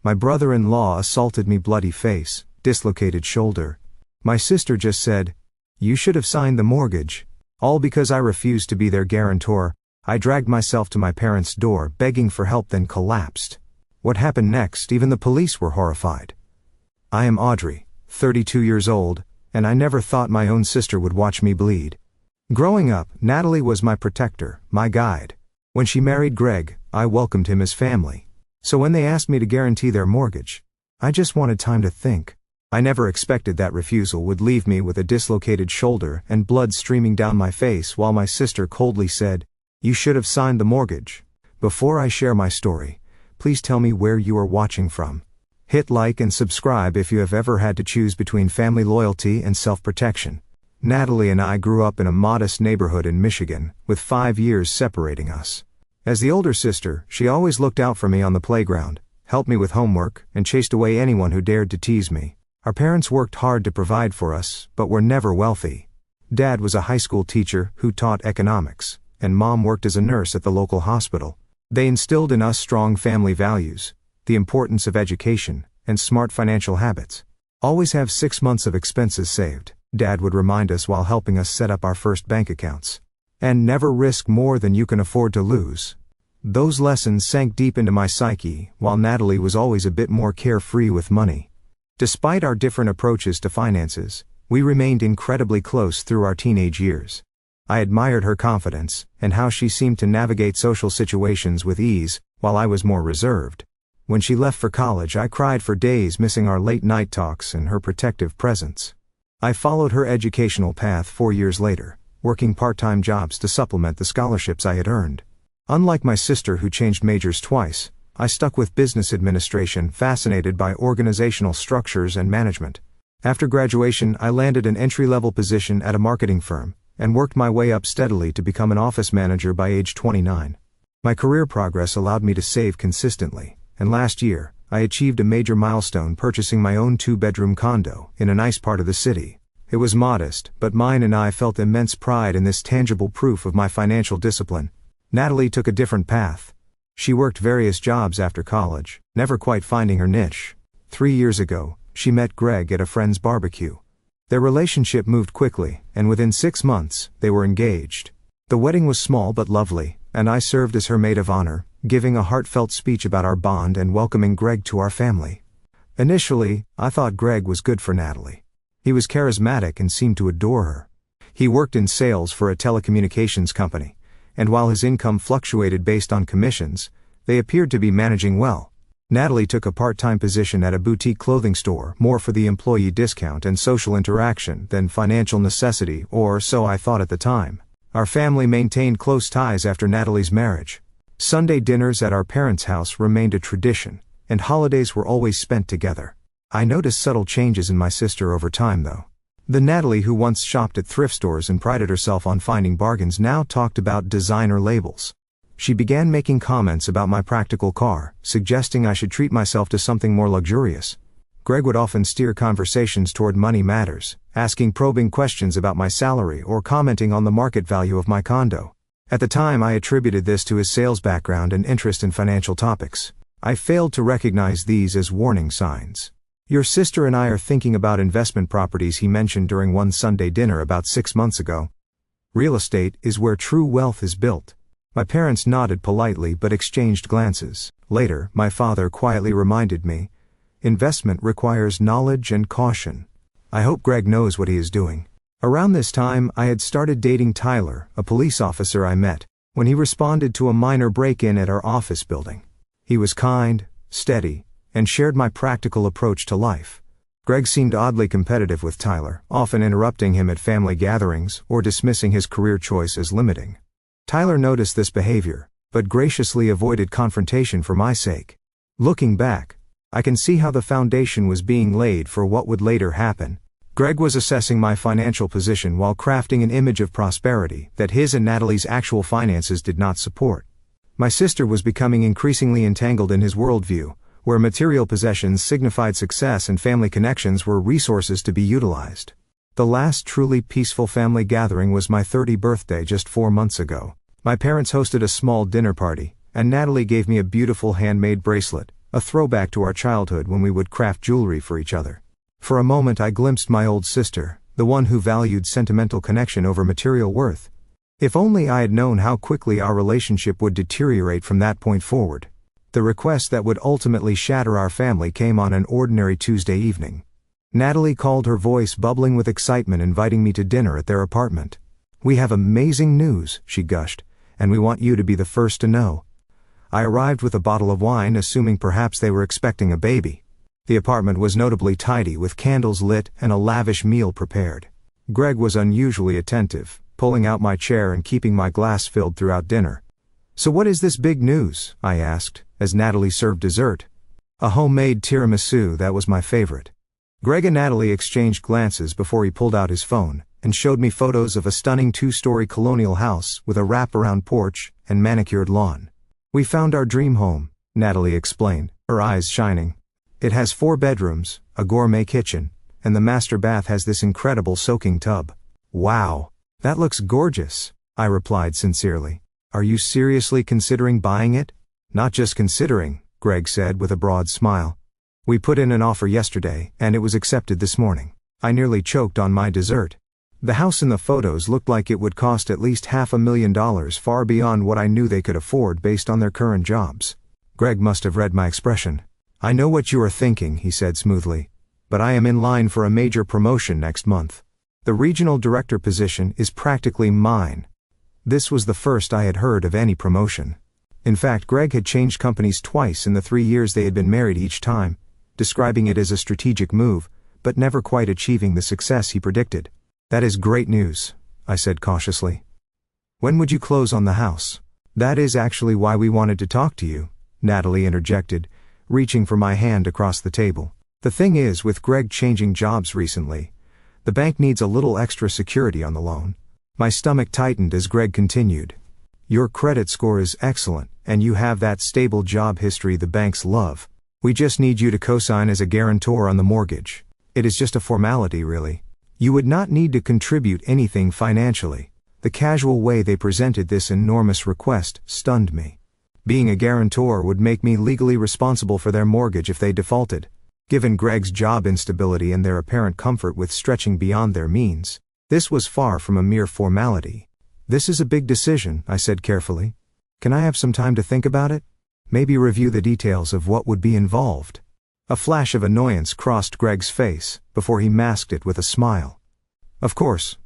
My brother-in-law assaulted me, bloody face, dislocated shoulder. My sister just said, "You should have signed the mortgage." All because I refused to be their guarantor. I dragged myself to my parents' door, begging for help, then collapsed. What happened next? Even the police were horrified. I am Audrey, 32 years old, and I never thought my own sister would watch me bleed. Growing up, Natalie was my protector, my guide. When she married Greg, I welcomed him as family. So when they asked me to guarantee their mortgage, I just wanted time to think. I never expected that refusal would leave me with a dislocated shoulder and blood streaming down my face, while my sister coldly said, "You should have signed the mortgage." Before I share my story, please tell me where you are watching from. Hit like and subscribe if you have ever had to choose between family loyalty and self-protection. Natalie and I grew up in a modest neighborhood in Michigan, with 5 years separating us. As the older sister, she always looked out for me on the playground, helped me with homework, and chased away anyone who dared to tease me. Our parents worked hard to provide for us, but were never wealthy. Dad was a high school teacher who taught economics, and Mom worked as a nurse at the local hospital. They instilled in us strong family values, the importance of education, and smart financial habits. Always have 6 months of expenses saved, Dad would remind us while helping us set up our first bank accounts. And never risk more than you can afford to lose. Those lessons sank deep into my psyche, while Natalie was always a bit more carefree with money. Despite our different approaches to finances, we remained incredibly close through our teenage years. I admired her confidence, and how she seemed to navigate social situations with ease, while I was more reserved. When she left for college, I cried for days, missing our late-night talks and her protective presence. I followed her educational path 4 years later, working part-time jobs to supplement the scholarships I had earned. Unlike my sister, who changed majors twice, I stuck with business administration, fascinated by organizational structures and management. After graduation, I landed an entry-level position at a marketing firm, and worked my way up steadily to become an office manager by age 29. My career progress allowed me to save consistently, and last year, I achieved a major milestone, purchasing my own 2-bedroom condo in a nice part of the city. It was modest, but mine, and I felt immense pride in this tangible proof of my financial discipline. Natalie took a different path. She worked various jobs after college, never quite finding her niche. 3 years ago, she met Greg at a friend's barbecue. Their relationship moved quickly, and within 6 months, they were engaged. The wedding was small but lovely, and I served as her maid of honor, giving a heartfelt speech about our bond and welcoming Greg to our family. Initially, I thought Greg was good for Natalie. He was charismatic and seemed to adore her. He worked in sales for a telecommunications company, and while his income fluctuated based on commissions, they appeared to be managing well. Natalie took a part-time position at a boutique clothing store, more for the employee discount and social interaction than financial necessity, or so I thought at the time. Our family maintained close ties after Natalie's marriage. Sunday dinners at our parents' house remained a tradition, and holidays were always spent together. I noticed subtle changes in my sister over time, though. The Natalie who once shopped at thrift stores and prided herself on finding bargains now talked about designer labels. She began making comments about my practical car, suggesting I should treat myself to something more luxurious. Greg would often steer conversations toward money matters, asking probing questions about my salary or commenting on the market value of my condo. At the time, I attributed this to his sales background and interest in financial topics. I failed to recognize these as warning signs. "Your sister and I are thinking about investment properties," he mentioned during one Sunday dinner about 6 months ago. "Real estate is where true wealth is built." My parents nodded politely but exchanged glances. Later, my father quietly reminded me, "Investment requires knowledge and caution. I hope Greg knows what he is doing." Around this time, I had started dating Tyler, a police officer I met when he responded to a minor break-in at our office building. He was kind, steady, and shared my practical approach to life. Greg seemed oddly competitive with Tyler, often interrupting him at family gatherings or dismissing his career choice as limiting. Tyler noticed this behavior, but graciously avoided confrontation for my sake. Looking back, I can see how the foundation was being laid for what would later happen. Greg was assessing my financial position while crafting an image of prosperity that his and Natalie's actual finances did not support. My sister was becoming increasingly entangled in his worldview, where material possessions signified success and family connections were resources to be utilized. The last truly peaceful family gathering was my 30th birthday just 4 months ago. My parents hosted a small dinner party, and Natalie gave me a beautiful handmade bracelet, a throwback to our childhood when we would craft jewelry for each other. For a moment I glimpsed my old sister, the one who valued sentimental connection over material worth. If only I had known how quickly our relationship would deteriorate from that point forward. The request that would ultimately shatter our family came on an ordinary Tuesday evening. Natalie called, her voice bubbling with excitement, inviting me to dinner at their apartment. "We have amazing news," she gushed, "and we want you to be the first to know." I arrived with a bottle of wine, assuming perhaps they were expecting a baby. The apartment was notably tidy, with candles lit and a lavish meal prepared. Greg was unusually attentive, pulling out my chair and keeping my glass filled throughout dinner. "So what is this big news?" I asked, as Natalie served dessert. "A homemade tiramisu, that was my favorite." Greg and Natalie exchanged glances before he pulled out his phone and showed me photos of a stunning 2-story colonial house with a wrap-around porch and manicured lawn. "We found our dream home," Natalie explained, her eyes shining. "It has 4 bedrooms, a gourmet kitchen, and the master bath has this incredible soaking tub." "Wow, that looks gorgeous," I replied sincerely. "Are you seriously considering buying it?" "Not just considering," Greg said with a broad smile. "We put in an offer yesterday, and it was accepted this morning." I nearly choked on my dessert. The house in the photos looked like it would cost at least $500,000, far beyond what I knew they could afford based on their current jobs. Greg must have read my expression. "I know what you are thinking," he said smoothly, "but I am in line for a major promotion next month. The regional director position is practically mine." This was the first I had heard of any promotion. In fact, Greg had changed companies twice in the 3 years they had been married, each time describing it as a strategic move, but never quite achieving the success he predicted. "That is great news," I said cautiously. "When would you close on the house?" "That is actually why we wanted to talk to you," Natalie interjected, reaching for my hand across the table. "The thing is, with Greg changing jobs recently, the bank needs a little extra security on the loan." My stomach tightened as Greg continued. "Your credit score is excellent, and you have that stable job history the banks love. We just need you to co-sign as a guarantor on the mortgage. It is just a formality, really. You would not need to contribute anything financially." The casual way they presented this enormous request stunned me. Being a guarantor would make me legally responsible for their mortgage if they defaulted. Given Greg's job instability and their apparent comfort with stretching beyond their means, this was far from a mere formality. "This is a big decision," I said carefully. "Can I have some time to think about it? Maybe review the details of what would be involved." A flash of annoyance crossed Greg's face, before he masked it with a smile. "Of course.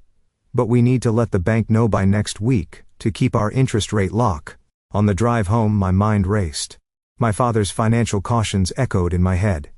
But we need to let the bank know by next week, to keep our interest rate lock." On the drive home, my mind raced. My father's financial cautions echoed in my head.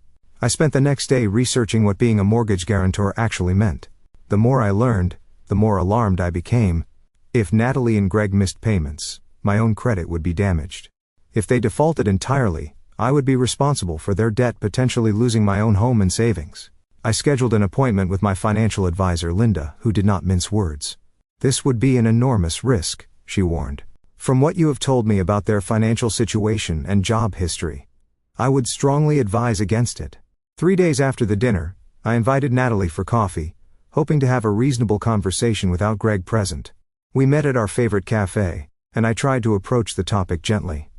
I spent the next day researching what being a mortgage guarantor actually meant. The more I learned, the more alarmed I became. If Natalie and Greg missed payments, my own credit would be damaged. If they defaulted entirely, I would be responsible for their debt, potentially losing my own home and savings. I scheduled an appointment with my financial advisor, Linda, who did not mince words. "This would be an enormous risk," she warned. "From what you have told me about their financial situation and job history, I would strongly advise against it." 3 days after the dinner, I invited Natalie for coffee, hoping to have a reasonable conversation without Greg present. We met at our favorite cafe, and I tried to approach the topic gently.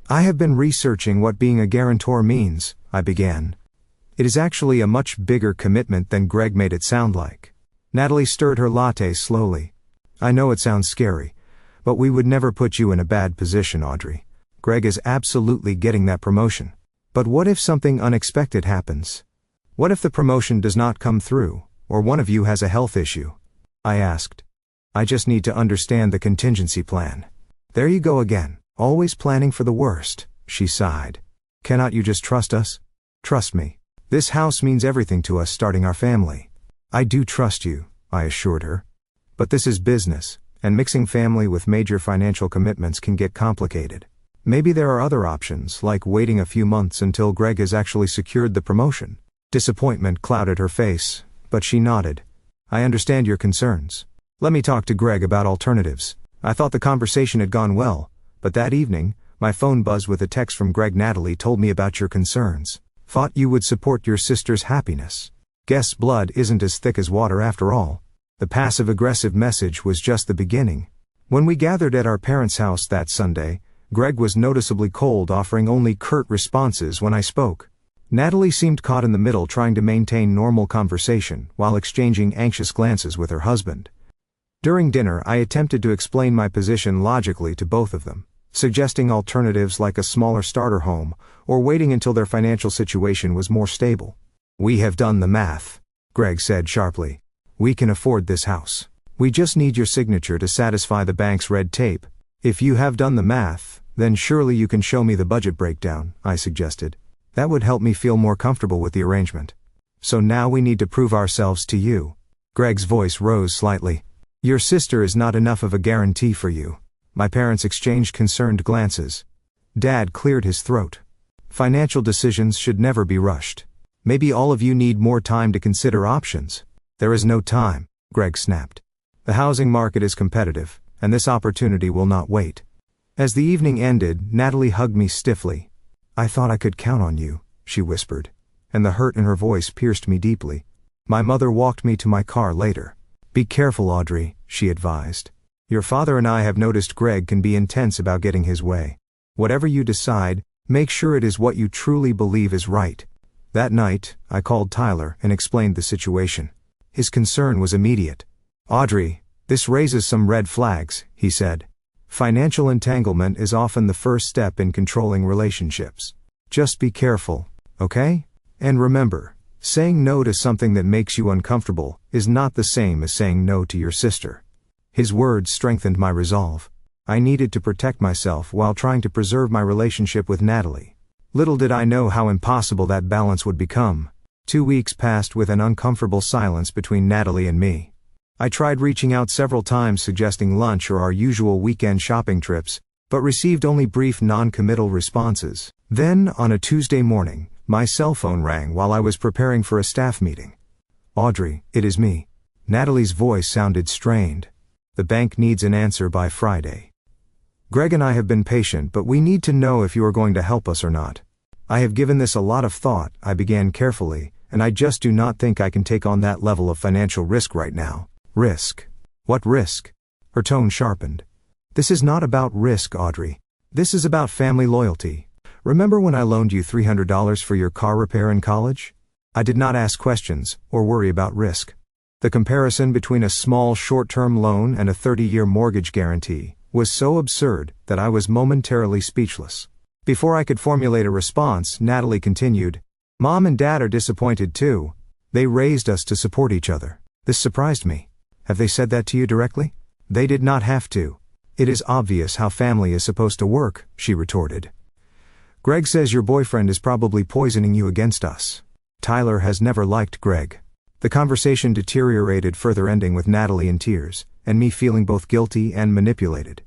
"I have been researching what being a guarantor means," I began. "It is actually a much bigger commitment than Greg made it sound like." Natalie stirred her latte slowly. "I know it sounds scary, but we would never put you in a bad position, Audrey. Greg is absolutely getting that promotion. But what if something unexpected happens? What if the promotion does not come through, or one of you has a health issue?" I asked. "I just need to understand the contingency plan." "There you go again, always planning for the worst," she sighed. "Cannot you just trust us?" "Trust me. This house means everything to us, starting our family." "I do trust you," I assured her. "But this is business, and mixing family with major financial commitments can get complicated. Maybe there are other options, like waiting a few months until Greg has actually secured the promotion." Disappointment clouded her face, but she nodded. "I understand your concerns. Let me talk to Greg about alternatives." I thought the conversation had gone well, but that evening, my phone buzzed with a text from Greg. "Natalie told me about your concerns. Thought you would support your sister's happiness. Guess blood isn't as thick as water after all." The passive-aggressive message was just the beginning. When we gathered at our parents' house that Sunday, Greg was noticeably cold, offering only curt responses when I spoke. Natalie seemed caught in the middle, trying to maintain normal conversation while exchanging anxious glances with her husband. During dinner, I attempted to explain my position logically to both of them, suggesting alternatives like a smaller starter home or waiting until their financial situation was more stable. "We have done the math," Greg said sharply. "We can afford this house. We just need your signature to satisfy the bank's red tape." "If you have done the math, then surely you can show me the budget breakdown," I suggested. "That would help me feel more comfortable with the arrangement." "So now we need to prove ourselves to you." Greg's voice rose slightly. "Your sister is not enough of a guarantee for you." My parents exchanged concerned glances. Dad cleared his throat. "Financial decisions should never be rushed. Maybe all of you need more time to consider options." "There is no time," Greg snapped. "The housing market is competitive, and this opportunity will not wait." As the evening ended, Natalie hugged me stiffly. "I thought I could count on you," she whispered, and the hurt in her voice pierced me deeply. My mother walked me to my car later. "Be careful, Audrey," she advised. "Your father and I have noticed Greg can be intense about getting his way. Whatever you decide, make sure it is what you truly believe is right." That night, I called Tyler and explained the situation. His concern was immediate. "Audrey, this raises some red flags," he said. "Financial entanglement is often the first step in controlling relationships. Just be careful, okay? And remember, saying no to something that makes you uncomfortable is not the same as saying no to your sister." His words strengthened my resolve. I needed to protect myself while trying to preserve my relationship with Natalie. Little did I know how impossible that balance would become. 2 weeks passed with an uncomfortable silence between Natalie and me. I tried reaching out several times, suggesting lunch or our usual weekend shopping trips, but received only brief non-committal responses. Then, on a Tuesday morning, my cell phone rang while I was preparing for a staff meeting. "Audrey, it is me." Natalie's voice sounded strained. "The bank needs an answer by Friday. Greg and I have been patient, but we need to know if you are going to help us or not. I have given this a lot of thought," I began carefully, "and I just do not think I can take on that level of financial risk right now." "Risk? What risk?" Her tone sharpened. "This is not about risk, Audrey. This is about family loyalty. Remember when I loaned you $300 for your car repair in college? I did not ask questions or worry about risk. The comparison between a small short-term loan and a 30-year mortgage guarantee was so absurd that I was momentarily speechless." Before I could formulate a response, Natalie continued, "Mom and Dad are disappointed too. They raised us to support each other." This surprised me. "Have they said that to you directly?" "They did not have to. It is obvious how family is supposed to work," she retorted. "Greg says your boyfriend is probably poisoning you against us. Tyler has never liked Greg." The conversation deteriorated further, ending with Natalie in tears, and me feeling both guilty and manipulated.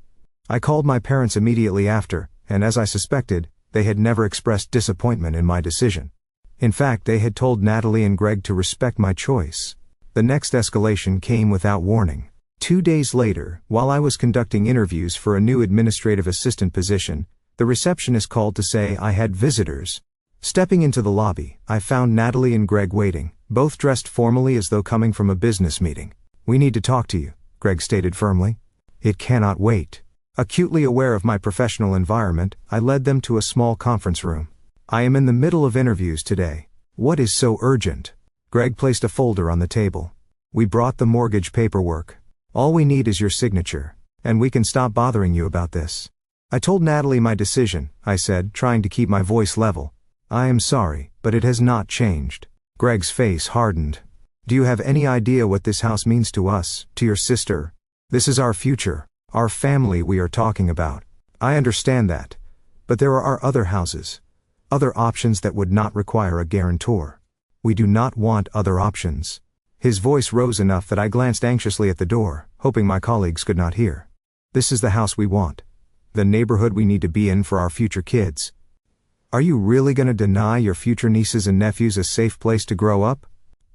I called my parents immediately after, and as I suspected, they had never expressed disappointment in my decision. In fact, they had told Natalie and Greg to respect my choice. The next escalation came without warning. 2 days later, while I was conducting interviews for a new administrative assistant position, the receptionist called to say I had visitors. Stepping into the lobby, I found Natalie and Greg waiting, both dressed formally as though coming from a business meeting. "We need to talk to you," Greg stated firmly. "It cannot wait." Acutely aware of my professional environment, I led them to a small conference room. "I am in the middle of interviews today. What is so urgent?" Greg placed a folder on the table. "We brought the mortgage paperwork. All we need is your signature, and we can stop bothering you about this." I told Natalie my decision, I said, trying to keep my voice level. "I am sorry, but it has not changed." Greg's face hardened. "Do you have any idea what this house means to us, to your sister? This is our future, our family we are talking about. I understand that. But there are other houses. Other options that would not require a guarantor. We do not want other options." His voice rose enough that I glanced anxiously at the door, hoping my colleagues could not hear. "This is the house we want. The neighborhood we need to be in for our future kids. Are you really going to deny your future nieces and nephews a safe place to grow up?"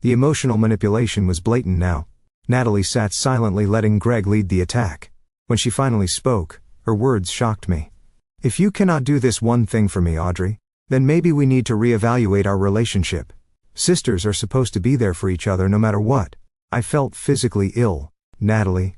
The emotional manipulation was blatant now. Natalie sat silently, letting Greg lead the attack. When she finally spoke, her words shocked me. "If you cannot do this one thing for me, Audrey, then maybe we need to reevaluate our relationship. Sisters are supposed to be there for each other no matter what." I felt physically ill. "Natalie,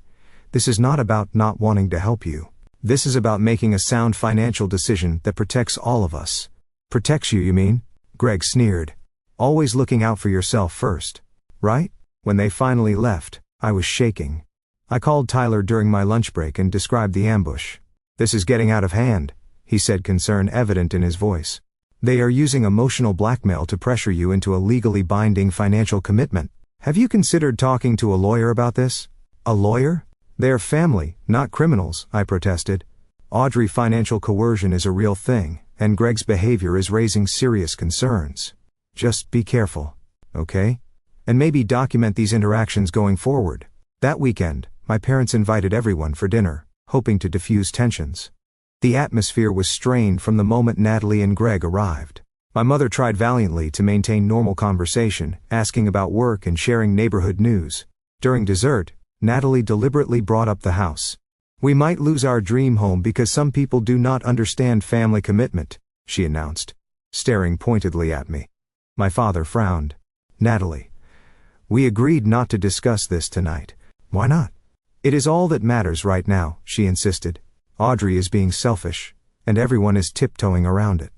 this is not about not wanting to help you. This is about making a sound financial decision that protects all of us. Protects you mean? Greg sneered. Always looking out for yourself first. Right? When they finally left, I was shaking. I called Tyler during my lunch break and described the ambush. This is getting out of hand, he said, concern evident in his voice. They are using emotional blackmail to pressure you into a legally binding financial commitment. Have you considered talking to a lawyer about this? A lawyer? They're family, not criminals, I protested. Audrey, financial coercion is a real thing, and Greg's behavior is raising serious concerns. Just be careful, okay? And maybe document these interactions going forward. That weekend, my parents invited everyone for dinner, hoping to diffuse tensions. The atmosphere was strained from the moment Natalie and Greg arrived. My mother tried valiantly to maintain normal conversation, asking about work and sharing neighborhood news. During dessert, Natalie deliberately brought up the house. We might lose our dream home because some people do not understand family commitment, she announced, staring pointedly at me. My father frowned. Natalie, we agreed not to discuss this tonight. Why not? It is all that matters right now, she insisted. Audrey is being selfish, and everyone is tiptoeing around it.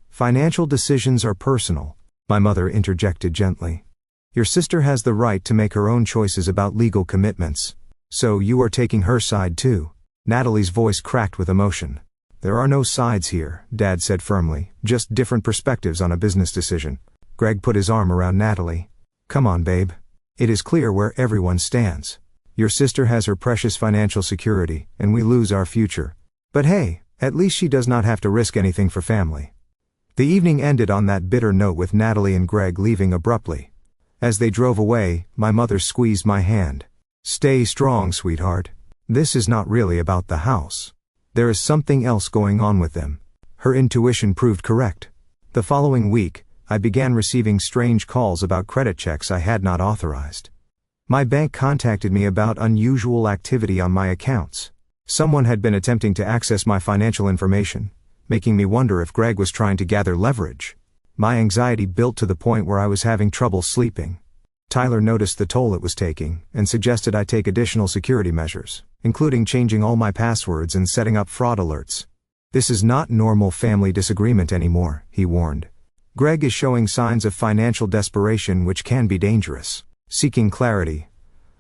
Financial decisions are personal, my mother interjected gently. Your sister has the right to make her own choices about legal commitments. So you are taking her side too. Natalie's voice cracked with emotion. There are no sides here, Dad said firmly, just different perspectives on a business decision. Greg put his arm around Natalie. Come on, babe. It is clear where everyone stands. Your sister has her precious financial security, and we lose our future. But hey, at least she does not have to risk anything for family. The evening ended on that bitter note with Natalie and Greg leaving abruptly. As they drove away, my mother squeezed my hand. Stay strong, sweetheart. This is not really about the house. There is something else going on with them. Her intuition proved correct. The following week, I began receiving strange calls about credit checks I had not authorized. My bank contacted me about unusual activity on my accounts. Someone had been attempting to access my financial information, making me wonder if Greg was trying to gather leverage. My anxiety built to the point where I was having trouble sleeping. Tyler noticed the toll it was taking and suggested I take additional security measures, including changing all my passwords and setting up fraud alerts. This is not normal family disagreement anymore, he warned. Greg is showing signs of financial desperation, which can be dangerous. Seeking clarity,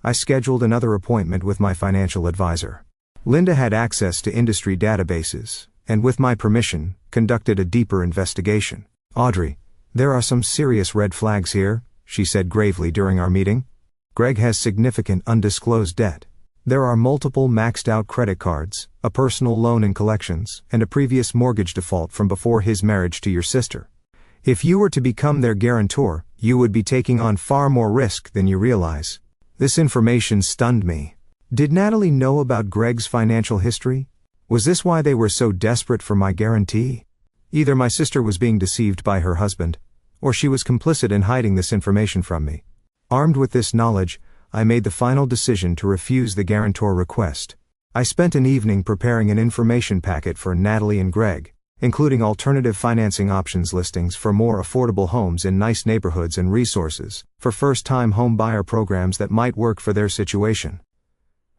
I scheduled another appointment with my financial advisor. Linda had access to industry databases, and with my permission, conducted a deeper investigation. Audrey, there are some serious red flags here, she said gravely during our meeting. Greg has significant undisclosed debt. There are multiple maxed-out credit cards, a personal loan in collections, and a previous mortgage default from before his marriage to your sister. If you were to become their guarantor, you would be taking on far more risk than you realize. This information stunned me. Did Natalie know about Greg's financial history? Was this why they were so desperate for my guarantee? Either my sister was being deceived by her husband, or she was complicit in hiding this information from me. Armed with this knowledge, I made the final decision to refuse the guarantor request. I spent an evening preparing an information packet for Natalie and Greg, including alternative financing options listings for more affordable homes in nice neighborhoods and resources for first-time home buyer programs that might work for their situation.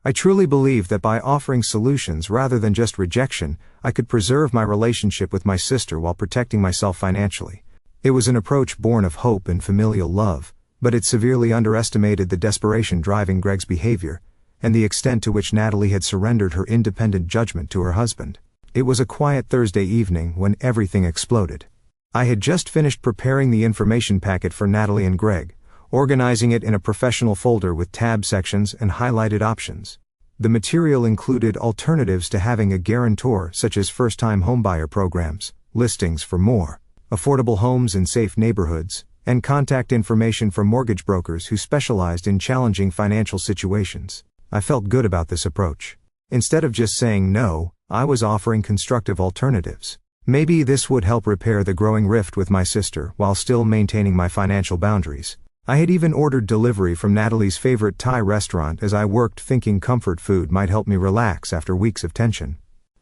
I truly believe that by offering solutions rather than just rejection, I could preserve my relationship with my sister while protecting myself financially. It was an approach born of hope and familial love, but it severely underestimated the desperation driving Greg's behavior, and the extent to which Natalie had surrendered her independent judgment to her husband. It was a quiet Thursday evening when everything exploded. I had just finished preparing the information packet for Natalie and Greg, organizing it in a professional folder with tab sections and highlighted options. The material included alternatives to having a guarantor such as first-time homebuyer programs, listings for more affordable homes in safe neighborhoods, and contact information for mortgage brokers who specialized in challenging financial situations. I felt good about this approach. Instead of just saying no, I was offering constructive alternatives. Maybe this would help repair the growing rift with my sister while still maintaining my financial boundaries. I had even ordered delivery from Natalie's favorite Thai restaurant as I worked, thinking comfort food might help me relax after weeks of tension.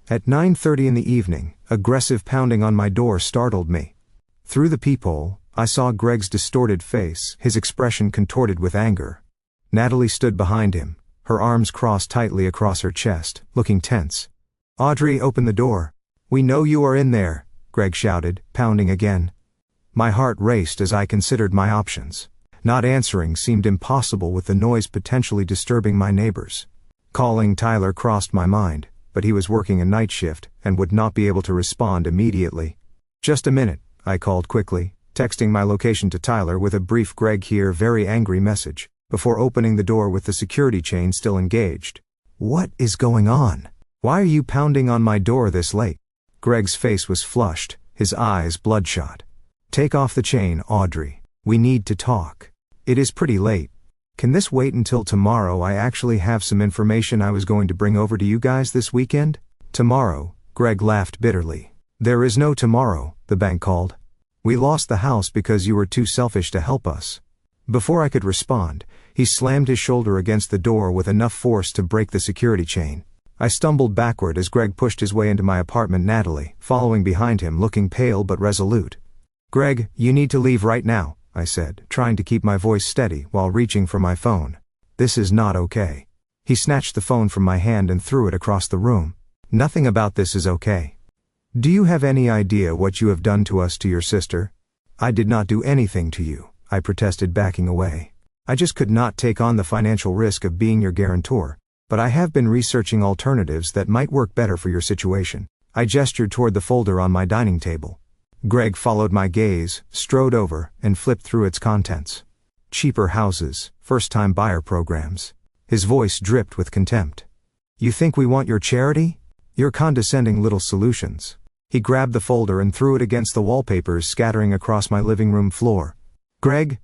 At 9:30 in the evening, aggressive pounding on my door startled me. Through the peephole, I saw Greg's distorted face, his expression contorted with anger. Natalie stood behind him, her arms crossed tightly across her chest, looking tense. Audrey, open the door. We know you are in there, Greg shouted, pounding again. My heart raced as I considered my options. Not answering seemed impossible with the noise potentially disturbing my neighbors. Calling Tyler crossed my mind, but he was working a night shift and would not be able to respond immediately. Just a minute, I called quickly, texting my location to Tyler with a brief "Greg here, very angry" message, before opening the door with the security chain still engaged. What is going on? Why are you pounding on my door this late? Greg's face was flushed, his eyes bloodshot. Take off the chain, Audrey. We need to talk. It is pretty late. Can this wait until tomorrow? I actually have some information I was going to bring over to you guys this weekend. Tomorrow? Greg laughed bitterly. There is no tomorrow, the bank called. We lost the house because you were too selfish to help us. Before I could respond, he slammed his shoulder against the door with enough force to break the security chain. I stumbled backward as Greg pushed his way into my apartment, Natalie following behind him, looking pale but resolute. Greg, you need to leave right now, I said, trying to keep my voice steady while reaching for my phone. This is not okay. He snatched the phone from my hand and threw it across the room. Nothing about this is okay. Do you have any idea what you have done to us, to your sister? I did not do anything to you, I protested, backing away. I just could not take on the financial risk of being your guarantor, but I have been researching alternatives that might work better for your situation. I gestured toward the folder on my dining table. Greg followed my gaze, strode over, and flipped through its contents. Cheaper houses, first-time buyer programs. His voice dripped with contempt. You think we want your charity? Your condescending little solutions. He grabbed the folder and threw it against the wallpapers scattering across my living room floor. Greg?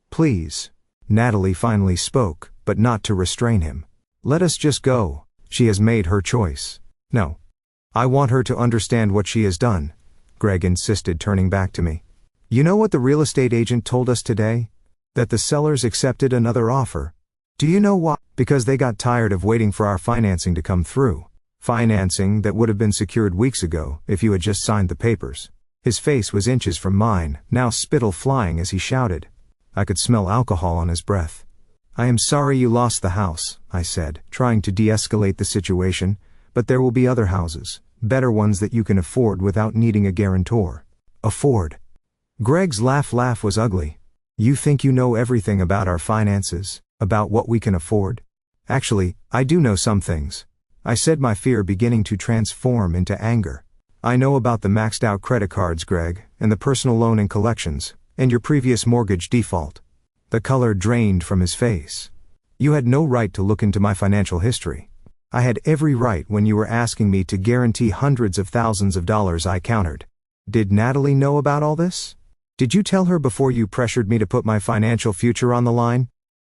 Please. Natalie finally spoke, but not to restrain him. Let us just go. She has made her choice. No. I want her to understand what she has done, Greg insisted, turning back to me. You know what the real estate agent told us today? That the sellers accepted another offer. Do you know why? Because they got tired of waiting for our financing to come through. Financing that would have been secured weeks ago if you had just signed the papers. His face was inches from mine, now spittle flying as he shouted. I could smell alcohol on his breath. I am sorry you lost the house, I said, trying to de-escalate the situation, but there will be other houses, better ones that you can afford without needing a guarantor. Afford? Greg's laugh was ugly. You think you know everything about our finances, about what we can afford? Actually, I do know some things. I said, my fear beginning to transform into anger. I know about the maxed out credit cards, Greg, and the personal loan and collections, and your previous mortgage default. The color drained from his face. You had no right to look into my financial history. I had every right when you were asking me to guarantee hundreds of thousands of dollars, I countered. Did Natalie know about all this? Did you tell her before you pressured me to put my financial future on the line?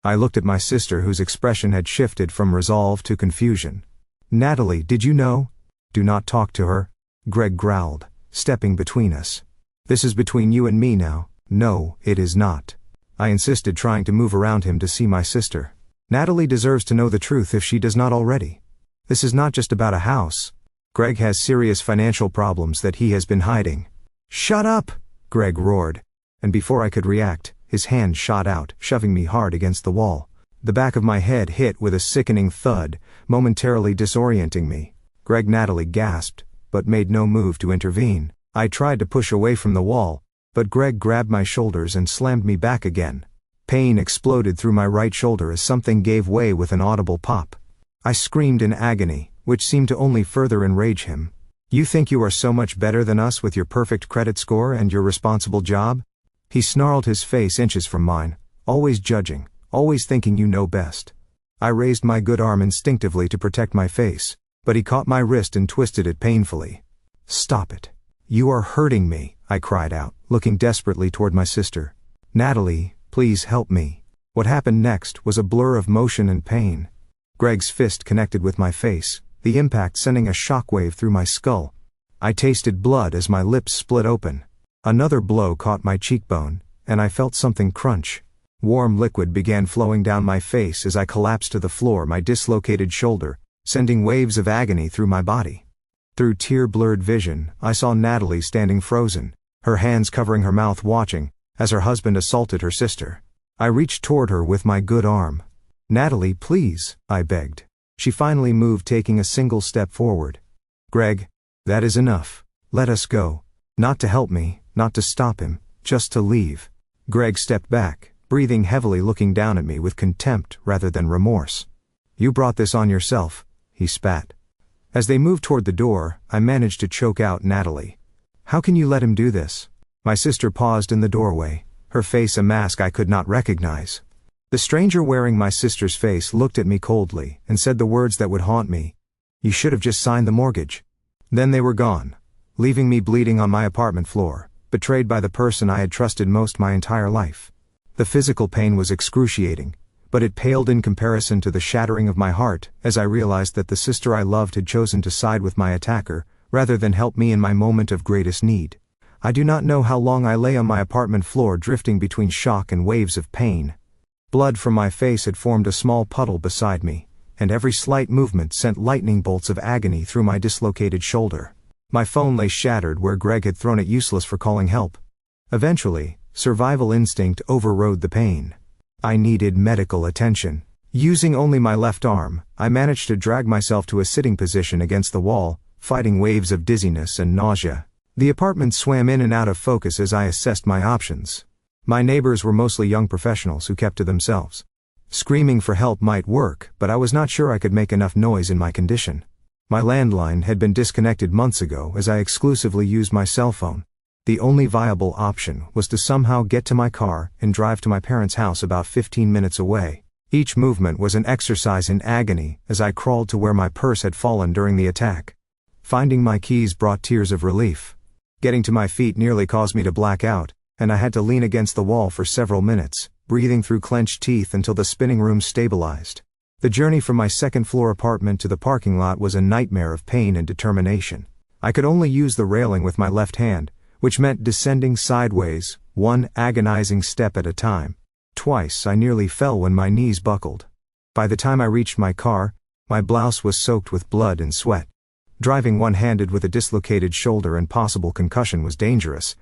I looked at my sister, whose expression had shifted from resolve to confusion. Natalie, did you know? Do not talk to her, Greg growled, stepping between us. This is between you and me now. No, it is not. I insisted, trying to move around him to see my sister. Natalie deserves to know the truth if she does not already. This is not just about a house. Greg has serious financial problems that he has been hiding. Shut up, Greg roared. And before I could react, his hand shot out, shoving me hard against the wall. The back of my head hit with a sickening thud, momentarily disorienting me. Greg, Natalie gasped, but made no move to intervene. I tried to push away from the wall, but Greg grabbed my shoulders and slammed me back again. Pain exploded through my right shoulder as something gave way with an audible pop. I screamed in agony, which seemed to only further enrage him. You think you are so much better than us with your perfect credit score and your responsible job? He snarled, his face inches from mine. Always judging, always thinking you know best. I raised my good arm instinctively to protect my face, but he caught my wrist and twisted it painfully. Stop it. You are hurting me, I cried out, looking desperately toward my sister. Natalie, please help me. What happened next was a blur of motion and pain. Greg's fist connected with my face, the impact sending a shockwave through my skull. I tasted blood as my lips split open. Another blow caught my cheekbone, and I felt something crunch. Warm liquid began flowing down my face as I collapsed to the floor, my dislocated shoulder, sending waves of agony through my body. Through tear-blurred vision, I saw Natalie standing frozen, her hands covering her mouth, watching as her husband assaulted her sister. I reached toward her with my good arm. Natalie, please, I begged. She finally moved, taking a single step forward. Greg, that is enough. Let us go. Not to help me, not to stop him, just to leave. Greg stepped back, breathing heavily, looking down at me with contempt rather than remorse. You brought this on yourself, he spat. As they moved toward the door, I managed to choke out Natalie. How can you let him do this? My sister paused in the doorway, her face a mask I could not recognize. The stranger wearing my sister's face looked at me coldly and said the words that would haunt me. You should have just signed the mortgage. Then they were gone, leaving me bleeding on my apartment floor, betrayed by the person I had trusted most my entire life. The physical pain was excruciating, but it paled in comparison to the shattering of my heart as I realized that the sister I loved had chosen to side with my attacker, rather than help me in my moment of greatest need. I do not know how long I lay on my apartment floor, drifting between shock and waves of pain. Blood from my face had formed a small puddle beside me, and every slight movement sent lightning bolts of agony through my dislocated shoulder. My phone lay shattered where Greg had thrown it, useless for calling help. Eventually, survival instinct overrode the pain. I needed medical attention. Using only my left arm, I managed to drag myself to a sitting position against the wall, fighting waves of dizziness and nausea. The apartment swam in and out of focus as I assessed my options. My neighbors were mostly young professionals who kept to themselves. Screaming for help might work, but I was not sure I could make enough noise in my condition. My landline had been disconnected months ago as I exclusively used my cell phone. The only viable option was to somehow get to my car and drive to my parents' house about 15 minutes away. Each movement was an exercise in agony as I crawled to where my purse had fallen during the attack. Finding my keys brought tears of relief. Getting to my feet nearly caused me to black out, and I had to lean against the wall for several minutes, breathing through clenched teeth until the spinning room stabilized. The journey from my second-floor apartment to the parking lot was a nightmare of pain and determination. I could only use the railing with my left hand, which meant descending sideways, one agonizing step at a time. Twice I nearly fell when my knees buckled. By the time I reached my car, my blouse was soaked with blood and sweat. Driving one-handed with a dislocated shoulder and possible concussion was dangerous,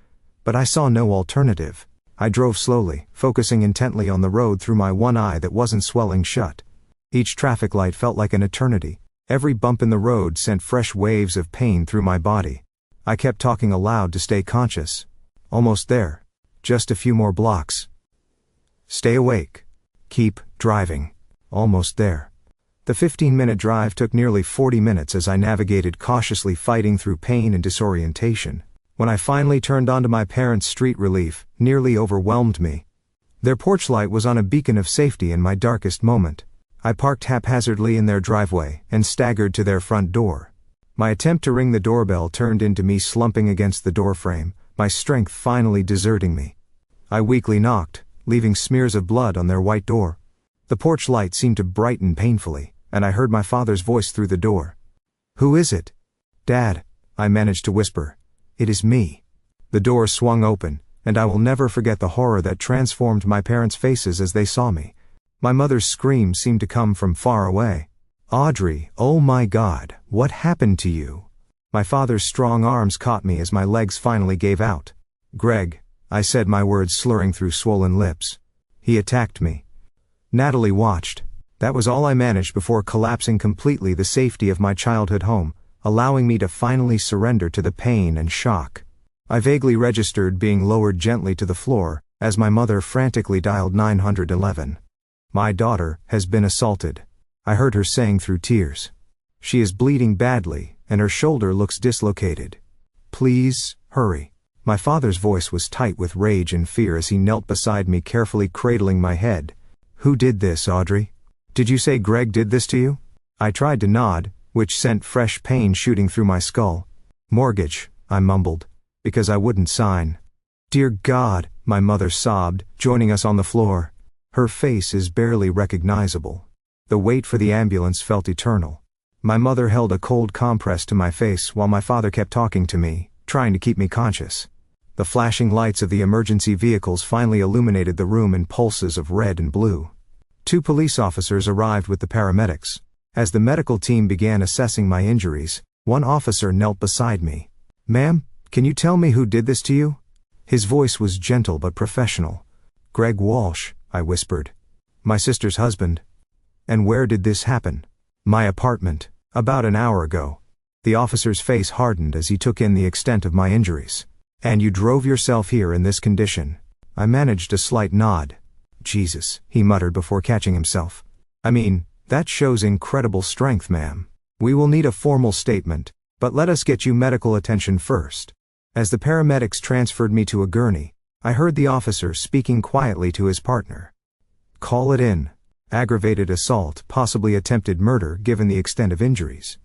but I saw no alternative. I drove slowly, focusing intently on the road through my one eye that wasn't swelling shut. Each traffic light felt like an eternity. Every bump in the road sent fresh waves of pain through my body. I kept talking aloud to stay conscious. Almost there. Just a few more blocks. Stay awake. Keep driving. Almost there. The 15-minute drive took nearly 40 minutes as I navigated cautiously, fighting through pain and disorientation. When I finally turned onto my parents' street, relief nearly overwhelmed me. Their porch light was on, a beacon of safety in my darkest moment. I parked haphazardly in their driveway and staggered to their front door. My attempt to ring the doorbell turned into me slumping against the doorframe, my strength finally deserting me. I weakly knocked, leaving smears of blood on their white door. The porch light seemed to brighten painfully, and I heard my father's voice through the door. "Who is it?" "Dad," I managed to whisper. "It is me." The door swung open, and I will never forget the horror that transformed my parents' faces as they saw me. My mother's scream seemed to come from far away. "Audrey, oh my God, what happened to you?" My father's strong arms caught me as my legs finally gave out. "Greg," I said, my words slurring through swollen lips. "He attacked me." Natalie watched. That was all I managed before collapsing completely, the safety of my childhood home, allowing me to finally surrender to the pain and shock. I vaguely registered being lowered gently to the floor, as my mother frantically dialed 911. "My daughter has been assaulted," I heard her saying through tears. "She is bleeding badly, and her shoulder looks dislocated. Please, hurry." My father's voice was tight with rage and fear as he knelt beside me, carefully cradling my head. "Who did this, Audrey? Did you say Greg did this to you?" I tried to nod, which sent fresh pain shooting through my skull. "Mortgage," I mumbled, "because I wouldn't sign." "Dear God," my mother sobbed, joining us on the floor. Her face is barely recognizable. The wait for the ambulance felt eternal. My mother held a cold compress to my face while my father kept talking to me, trying to keep me conscious. The flashing lights of the emergency vehicles finally illuminated the room in pulses of red and blue. 2 police officers arrived with the paramedics. As the medical team began assessing my injuries, one officer knelt beside me. "Ma'am, can you tell me who did this to you?" His voice was gentle but professional. "Greg Walsh," I whispered. "My sister's husband." "And where did this happen?" "My apartment. About an hour ago." The officer's face hardened as he took in the extent of my injuries. "And you drove yourself here in this condition?" I managed a slight nod. "Jesus," he muttered before catching himself. "I mean, that shows incredible strength, ma'am. We will need a formal statement, but let us get you medical attention first." As the paramedics transferred me to a gurney, I heard the officer speaking quietly to his partner. "Call it in. Aggravated assault, possibly attempted murder given the extent of injuries.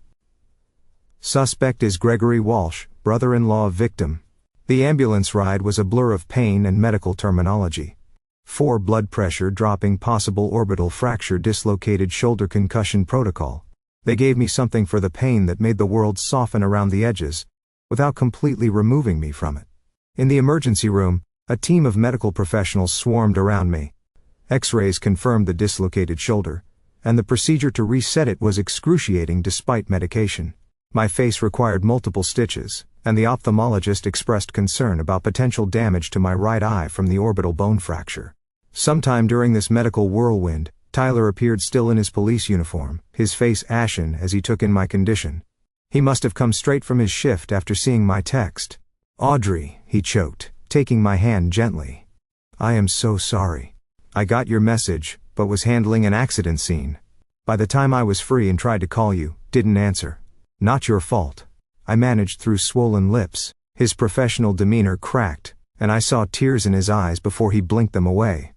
Suspect is Gregory Walsh, brother-in-law of victim." The ambulance ride was a blur of pain and medical terminology. 4 blood pressure dropping, possible orbital fracture, dislocated shoulder, concussion protocol. They gave me something for the pain that made the world soften around the edges, without completely removing me from it. In the emergency room, a team of medical professionals swarmed around me. X-rays confirmed the dislocated shoulder, and the procedure to reset it was excruciating despite medication. My face required multiple stitches, and the ophthalmologist expressed concern about potential damage to my right eye from the orbital bone fracture. Sometime during this medical whirlwind, Tyler appeared still in his police uniform, his face ashen as he took in my condition. He must have come straight from his shift after seeing my text. "Audrey," he choked, taking my hand gently. "I am so sorry. I got your message, but was handling an accident scene. By the time I was free and tried to call you, didn't answer. Not your fault." I managed through swollen lips. His professional demeanor cracked, and I saw tears in his eyes before he blinked them away.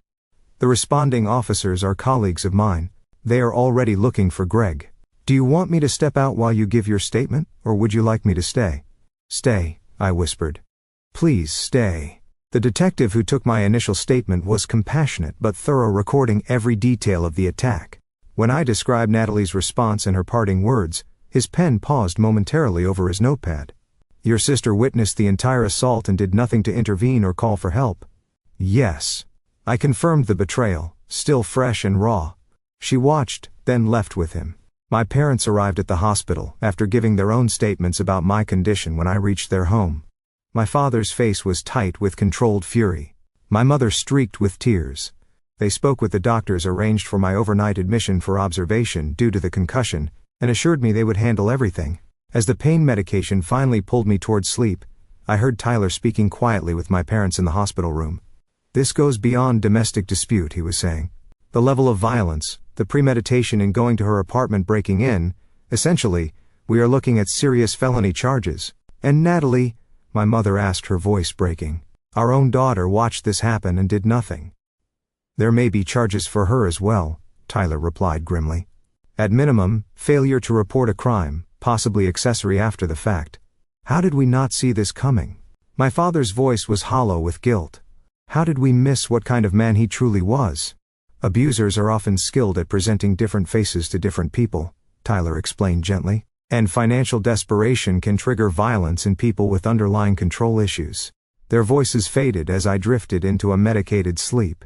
"The responding officers are colleagues of mine. They are already looking for Greg. Do you want me to step out while you give your statement, or would you like me to stay?" "Stay," I whispered. "Please stay." The detective who took my initial statement was compassionate but thorough, recording every detail of the attack. When I described Natalie's response and her parting words, his pen paused momentarily over his notepad. "Your sister witnessed the entire assault and did nothing to intervene or call for help?" "Yes." I confirmed the betrayal, still fresh and raw. "She watched, then left with him. My parents arrived at the hospital after giving their own statements about my condition when I reached their home. My father's face was tight with controlled fury. My mother streaked with tears. They spoke with the doctors, arranged for my overnight admission for observation due to the concussion, and assured me they would handle everything. As the pain medication finally pulled me towards sleep, I heard Tyler speaking quietly with my parents in the hospital room. "This goes beyond domestic dispute," he was saying. "The level of violence, the premeditation in going to her apartment, breaking in, essentially, we are looking at serious felony charges. And Natalie," my mother asked, her voice breaking, "our own daughter watched this happen and did nothing." "There may be charges for her as well," Tyler replied grimly. "At minimum, failure to report a crime, possibly accessory after the fact. How did we not see this coming?" My father's voice was hollow with guilt. How did we miss what kind of man he truly was? "Abusers are often skilled at presenting different faces to different people," Tyler explained gently. "And financial desperation can trigger violence in people with underlying control issues." Their voices faded as I drifted into a medicated sleep.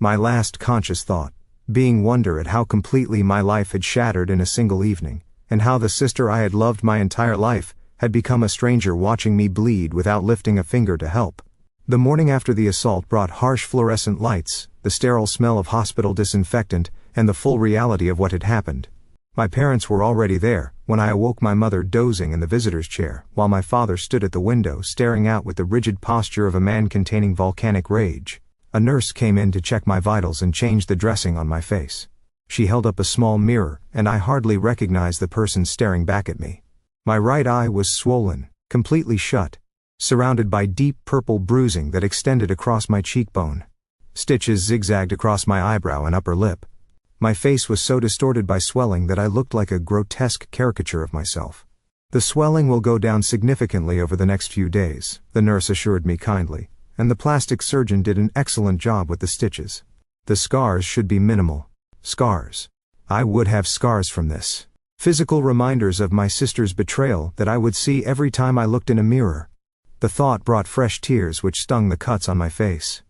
My last conscious thought being wonder at how completely my life had shattered in a single evening, and how the sister I had loved my entire life had become a stranger watching me bleed without lifting a finger to help. The morning after the assault brought harsh fluorescent lights, the sterile smell of hospital disinfectant, and the full reality of what had happened. My parents were already there when I awoke, my mother dozing in the visitor's chair, while my father stood at the window staring out with the rigid posture of a man containing volcanic rage. A nurse came in to check my vitals and change the dressing on my face. She held up a small mirror, and I hardly recognized the person staring back at me. My right eye was swollen, completely shut, surrounded by deep purple bruising that extended across my cheekbone. Stitches zigzagged across my eyebrow and upper lip. My face was so distorted by swelling that I looked like a grotesque caricature of myself. "The swelling will go down significantly over the next few days," the nurse assured me kindly, and the plastic surgeon did an excellent job with the stitches. "The scars should be minimal." Scars. I would have scars from this. Physical reminders of my sister's betrayal that I would see every time I looked in a mirror. The thought brought fresh tears which stung the cuts on my face.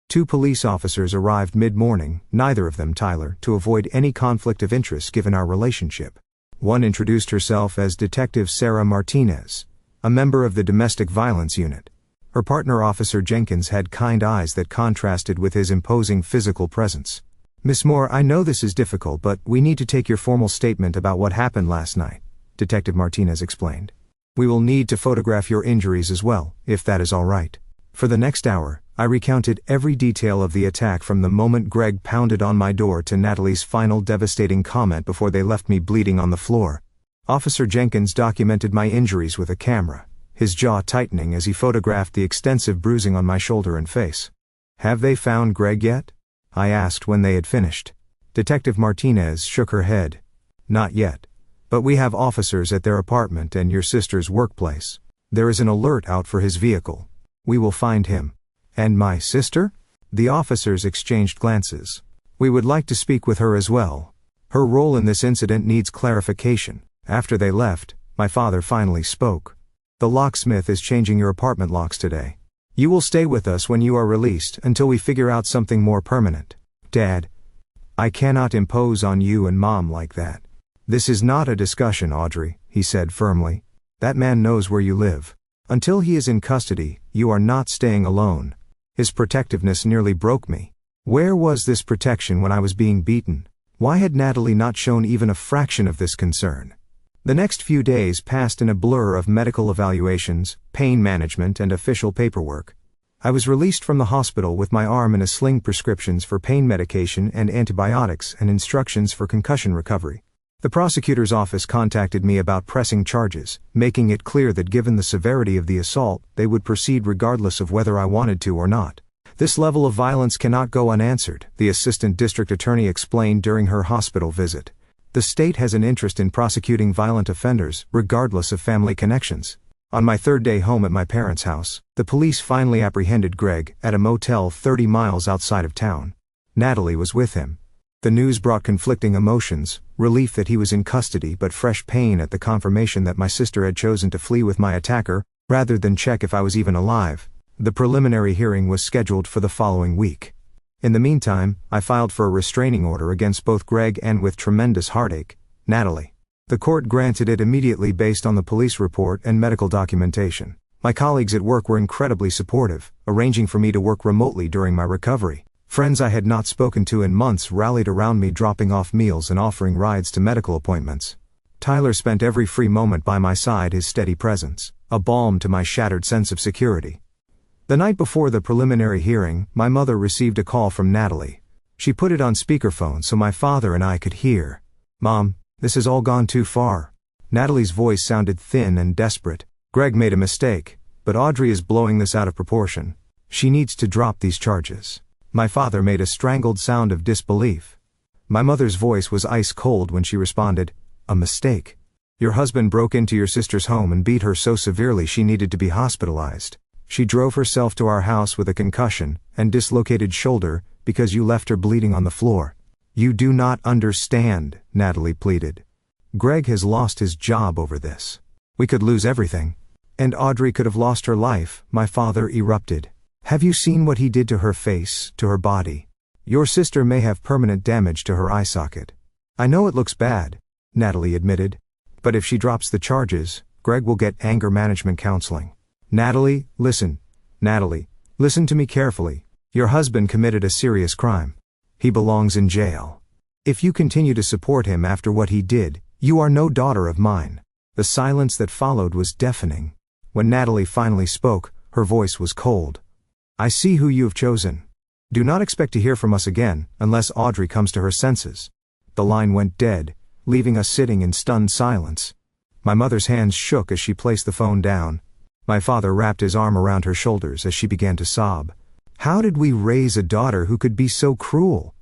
2 police officers arrived mid-morning, neither of them Tyler, to avoid any conflict of interest given our relationship. One introduced herself as Detective Sarah Martinez, a member of the Domestic Violence Unit. Her partner, Officer Jenkins, had kind eyes that contrasted with his imposing physical presence. "Miss Moore, I know this is difficult, but we need to take your formal statement about what happened last night." Detective Martinez explained. "We will need to photograph your injuries as well, if that is all right." For the next hour, I recounted every detail of the attack from the moment Greg pounded on my door to Natalie's final devastating comment before they left me bleeding on the floor. Officer Jenkins documented my injuries with a camera, his jaw tightening as he photographed the extensive bruising on my shoulder and face. "Have they found Greg yet?" I asked when they had finished. Detective Martinez shook her head. "Not yet. But we have officers at their apartment and your sister's workplace. There is an alert out for his vehicle. We will find him." "And my sister?" The officers exchanged glances. "We would like to speak with her as well. Her role in this incident needs clarification." After they left, my father finally spoke. "The locksmith is changing your apartment locks today. You will stay with us when you are released until we figure out something more permanent." "Dad, I cannot impose on you and Mom like that." "This is not a discussion, Audrey," he said firmly. "That man knows where you live. Until he is in custody, you are not staying alone." His protectiveness nearly broke me. Where was this protection when I was being beaten? Why had Natalie not shown even a fraction of this concern? The next few days passed in a blur of medical evaluations, pain management, and official paperwork. I was released from the hospital with my arm in a sling, prescriptions for pain medication and antibiotics, and instructions for concussion recovery. The prosecutor's office contacted me about pressing charges, making it clear that given the severity of the assault, they would proceed regardless of whether I wanted to or not. "This level of violence cannot go unanswered," the assistant district attorney explained during her hospital visit. "The state has an interest in prosecuting violent offenders, regardless of family connections." On my third day home at my parents' house, the police finally apprehended Greg at a motel 30 miles outside of town. Natalie was with him. The news brought conflicting emotions, relief that he was in custody but fresh pain at the confirmation that my sister had chosen to flee with my attacker, rather than check if I was even alive. The preliminary hearing was scheduled for the following week. In the meantime, I filed for a restraining order against both Greg and, with tremendous heartache, Natalie. The court granted it immediately based on the police report and medical documentation. My colleagues at work were incredibly supportive, arranging for me to work remotely during my recovery. Friends I had not spoken to in months rallied around me, dropping off meals and offering rides to medical appointments. Tyler spent every free moment by my side, his steady presence, a balm to my shattered sense of security. The night before the preliminary hearing, my mother received a call from Natalie. She put it on speakerphone so my father and I could hear. "Mom, this has all gone too far." Natalie's voice sounded thin and desperate. "Greg made a mistake, but Audrey is blowing this out of proportion. She needs to drop these charges." My father made a strangled sound of disbelief. My mother's voice was ice cold when she responded, "A mistake? Your husband broke into your sister's home and beat her so severely she needed to be hospitalized. She drove herself to our house with a concussion and dislocated shoulder because you left her bleeding on the floor." "You do not understand," Natalie pleaded. "Greg has lost his job over this. We could lose everything. And Audrey could have lost her life," my father erupted. "Have you seen what he did to her face, to her body? Your sister may have permanent damage to her eye socket." "I know it looks bad," Natalie admitted. "But if she drops the charges, Greg will get anger management counseling." Natalie, listen to me carefully. Your husband committed a serious crime. He belongs in jail. If you continue to support him after what he did, you are no daughter of mine." The silence that followed was deafening. When Natalie finally spoke, her voice was cold. "I see who you have chosen. Do not expect to hear from us again, unless Audrey comes to her senses." The line went dead, leaving us sitting in stunned silence. My mother's hands shook as she placed the phone down. My father wrapped his arm around her shoulders as she began to sob. "How did we raise a daughter who could be so cruel?"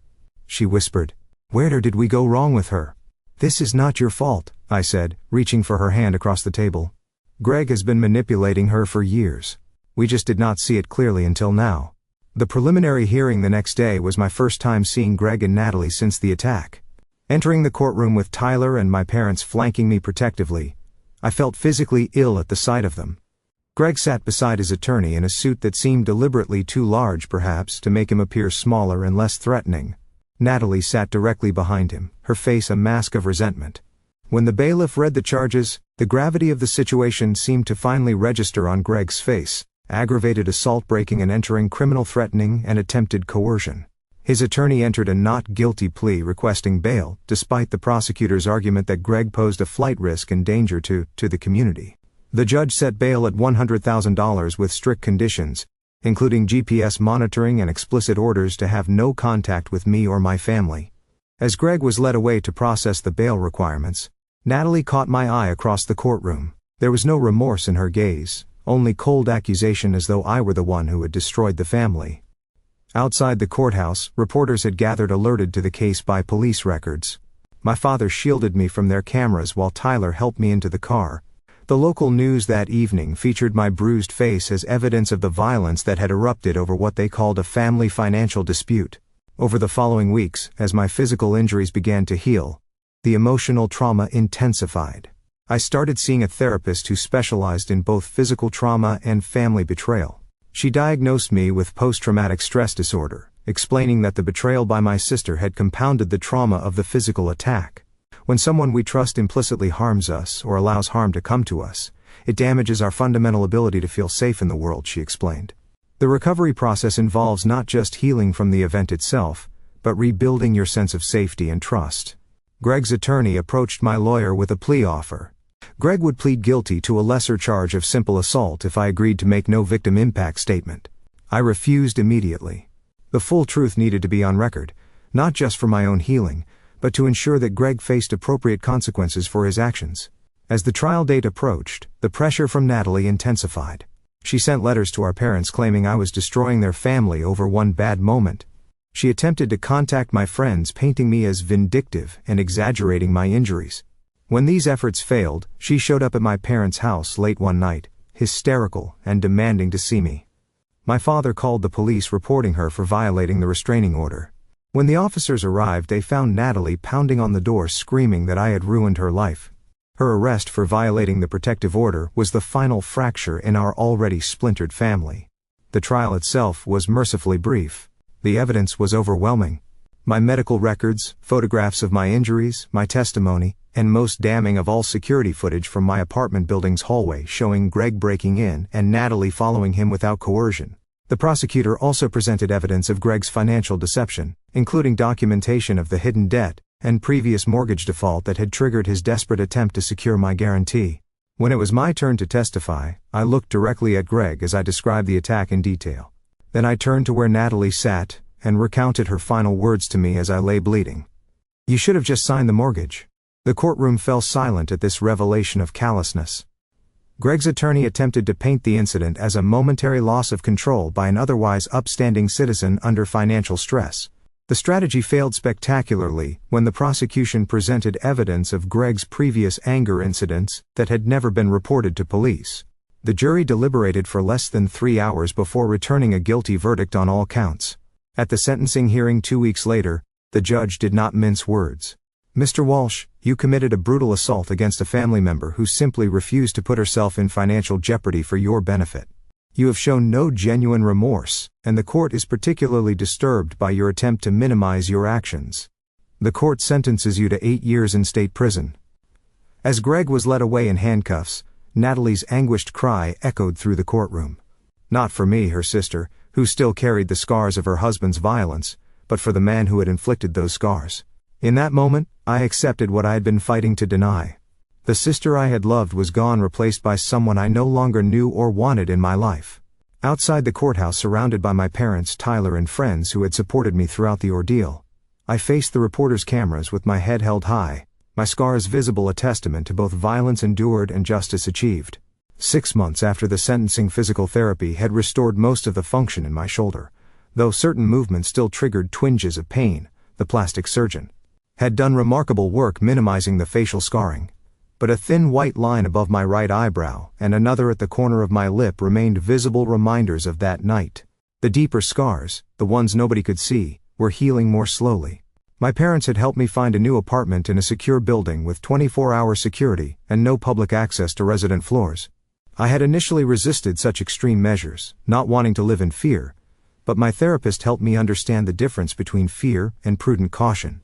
she whispered. "Where did we go wrong with her?" "This is not your fault," I said, reaching for her hand across the table. "Greg has been manipulating her for years. We just did not see it clearly until now." The preliminary hearing the next day was my first time seeing Greg and Natalie since the attack. Entering the courtroom with Tyler and my parents flanking me protectively, I felt physically ill at the sight of them. Greg sat beside his attorney in a suit that seemed deliberately too large, perhaps, to make him appear smaller and less threatening. Natalie sat directly behind him, her face a mask of resentment. When the bailiff read the charges, the gravity of the situation seemed to finally register on Greg's face: aggravated assault, breaking and entering, criminal threatening, and attempted coercion. His attorney entered a not guilty plea requesting bail, despite the prosecutor's argument that Greg posed a flight risk and danger to the community. The judge set bail at $100,000 with strict conditions, including GPS monitoring and explicit orders to have no contact with me or my family. As Greg was led away to process the bail requirements, Natalie caught my eye across the courtroom. There was no remorse in her gaze, only cold accusation, as though I were the one who had destroyed the family. Outside the courthouse, reporters had gathered, alerted to the case by police records. My father shielded me from their cameras while Tyler helped me into the car. The local news that evening featured my bruised face as evidence of the violence that had erupted over what they called a family financial dispute. Over the following weeks, as my physical injuries began to heal, the emotional trauma intensified. I started seeing a therapist who specialized in both physical trauma and family betrayal. She diagnosed me with post-traumatic stress disorder, explaining that the betrayal by my sister had compounded the trauma of the physical attack. When someone we trust implicitly harms us or allows harm to come to us, it damages our fundamental ability to feel safe in the world, she explained. The recovery process involves not just healing from the event itself, but rebuilding your sense of safety and trust. Greg's attorney approached my lawyer with a plea offer. Greg would plead guilty to a lesser charge of simple assault if I agreed to make no victim impact statement. I refused immediately. The full truth needed to be on record, not just for my own healing, but to ensure that Greg faced appropriate consequences for his actions. As the trial date approached, the pressure from Natalie intensified. She sent letters to our parents claiming I was destroying their family over one bad moment. She attempted to contact my friends, painting me as vindictive and exaggerating my injuries. When these efforts failed, she showed up at my parents' house late one night, hysterical and demanding to see me. My father called the police, reporting her for violating the restraining order. When the officers arrived, they found Natalie pounding on the door, screaming that I had ruined her life. Her arrest for violating the protective order was the final fracture in our already splintered family. The trial itself was mercifully brief. The evidence was overwhelming. My medical records, photographs of my injuries, my testimony, and most damning of all, security footage from my apartment building's hallway showing Greg breaking in and Natalie following him without coercion. The prosecutor also presented evidence of Greg's financial deception, including documentation of the hidden debt and previous mortgage default that had triggered his desperate attempt to secure my guarantee. When it was my turn to testify, I looked directly at Greg as I described the attack in detail. Then I turned to where Natalie sat and recounted her final words to me as I lay bleeding. "You should have just signed the mortgage." The courtroom fell silent at this revelation of callousness. Greg's attorney attempted to paint the incident as a momentary loss of control by an otherwise upstanding citizen under financial stress. The strategy failed spectacularly when the prosecution presented evidence of Greg's previous anger incidents that had never been reported to police. The jury deliberated for less than 3 hours before returning a guilty verdict on all counts. At the sentencing hearing 2 weeks later, the judge did not mince words. "Mr. Walsh, you committed a brutal assault against a family member who simply refused to put herself in financial jeopardy for your benefit. You have shown no genuine remorse, and the court is particularly disturbed by your attempt to minimize your actions. The court sentences you to 8 years in state prison." As Greg was led away in handcuffs, Natalie's anguished cry echoed through the courtroom. Not for me, her sister, who still carried the scars of her husband's violence, but for the man who had inflicted those scars. In that moment, I accepted what I had been fighting to deny. The sister I had loved was gone, replaced by someone I no longer knew or wanted in my life. Outside the courthouse, surrounded by my parents, Tyler, and friends who had supported me throughout the ordeal, I faced the reporters' cameras with my head held high, my scars visible, a testament to both violence endured and justice achieved. 6 months after the sentencing, physical therapy had restored most of the function in my shoulder. Though certain movements still triggered twinges of pain, the plastic surgeon had done remarkable work minimizing the facial scarring. But a thin white line above my right eyebrow and another at the corner of my lip remained visible reminders of that night. The deeper scars, the ones nobody could see, were healing more slowly. My parents had helped me find a new apartment in a secure building with 24-hour security and no public access to resident floors. I had initially resisted such extreme measures, not wanting to live in fear, but my therapist helped me understand the difference between fear and prudent caution.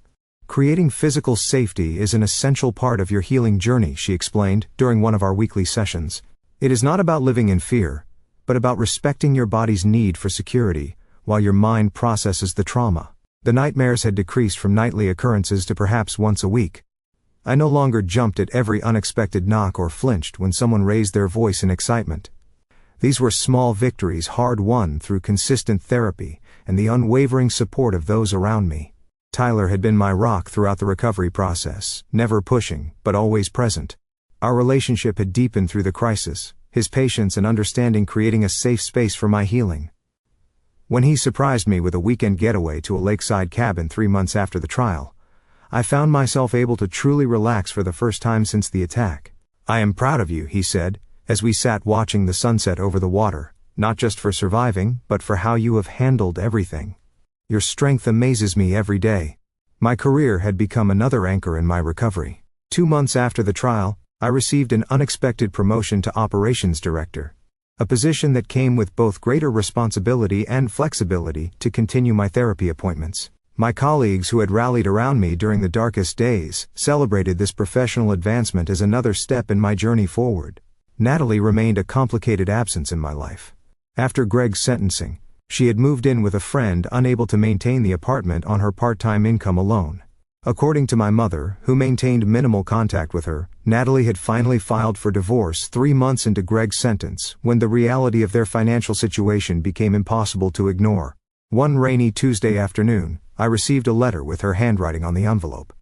"Creating physical safety is an essential part of your healing journey," she explained during one of our weekly sessions. "It is not about living in fear, but about respecting your body's need for security while your mind processes the trauma." The nightmares had decreased from nightly occurrences to perhaps once a week. I no longer jumped at every unexpected knock or flinched when someone raised their voice in excitement. These were small victories hard-won through consistent therapy and the unwavering support of those around me. Tyler had been my rock throughout the recovery process, never pushing, but always present. Our relationship had deepened through the crisis, his patience and understanding creating a safe space for my healing. When he surprised me with a weekend getaway to a lakeside cabin 3 months after the trial, I found myself able to truly relax for the first time since the attack. "I am proud of you," he said, as we sat watching the sunset over the water, "not just for surviving, but for how you have handled everything. Your strength amazes me every day." My career had become another anchor in my recovery. 2 months after the trial, I received an unexpected promotion to Operations Director, a position that came with both greater responsibility and flexibility to continue my therapy appointments. My colleagues who had rallied around me during the darkest days celebrated this professional advancement as another step in my journey forward. Natalie remained a complicated absence in my life. After Greg's sentencing, she had moved in with a friend, unable to maintain the apartment on her part-time income alone. According to my mother, who maintained minimal contact with her, Natalie had finally filed for divorce 3 months into Greg's sentence, when the reality of their financial situation became impossible to ignore. One rainy Tuesday afternoon, I received a letter with her handwriting on the envelope.